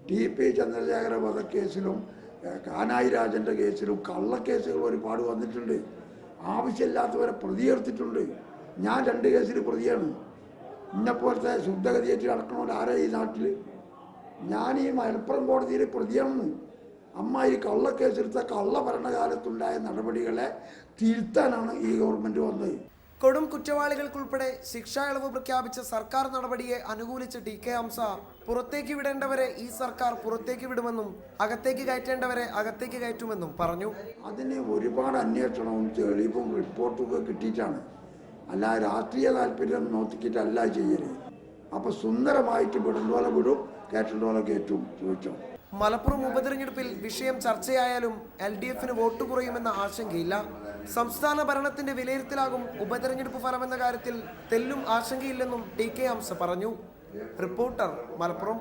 TP Chandrasekhara വധക്കേസിലും Kanayi രാജൻ്റെ കേസിലും കള്ളക്കേസുകൾ ഒരുപാട് വന്നിട്ടുണ്ട്. ആവശ്യമില്ലാത്തവരെ പ്രതിയേർത്തിട്ടുണ്ട്. ഞാൻ 2 കേസിൽ പ്രതിയാണ്. ഇന്നെപ്പോലത്തെ ശുദ്ധഗതിയേറ്റ് നടക്കണമല്ലോ ആരാ ഈ നാട്ടിൽ? ഞാൻ ഈ മലപ്പുറം കോടതിയിൽ പ്രതിയാണെന്ന്. ഈ കള്ളക്കേസെടുത്ത കള്ള ഭരണകാലത്തുണ്ടായ നടപടികളെ തിരുത്താനാണ് ഈ ഗവൺമെൻറ് വന്നത്. കൊടും കുറ്റവാളികൾക്കുൾപ്പെടെ ശിക്ഷാ ഇളവ് പ്രഖ്യാപിച്ച സർക്കാർ നടപടിയെ അനുകൂലിച്ച TK ഹംസ പുറത്തേക്ക് വിടേണ്ടവരെ ഈ സർക്കാർ പുറത്തേക്ക് വിടുമെന്നും അകത്തേക്ക് കയറ്റേണ്ടവരെ അകത്തേക്ക് കയറ്റുമെന്നും പറഞ്ഞു. അതിന് ഒരുപാട് അന്വേഷണവും തെളിവും റിപ്പോർട്ടും കിട്ടിയിട്ടാണ്, അല്ല രാഷ്ട്രീയ താല്പര്യം നോക്കിയിട്ടല്ല ചെയ്യല്. അപ്പോൾ സുന്ദരമായിട്ട് വിടേണ്ടോലെ വിടും, കയറ്റേണ്ടോലെ കയറ്റും. ചോദിച്ചോ. മലപ്പുറം ഉപതെരഞ്ഞെടുപ്പിൽ വിഷയം ചർച്ചയായാലും LDFന് വോട്ട് കുറയുമെന്ന ആശങ്കയില്ല. സംസ്ഥാന ഭരണത്തിന്റെ വിലയിരുത്തലാകും ഉപതെരഞ്ഞെടുപ്പ് ഫലമെന്ന കാര്യത്തിൽ തെല്ലും ആശങ്കയില്ലെന്നും TK ഹംസ പറഞ്ഞു. റിപ്പോർട്ടർ, മലപ്പുറം.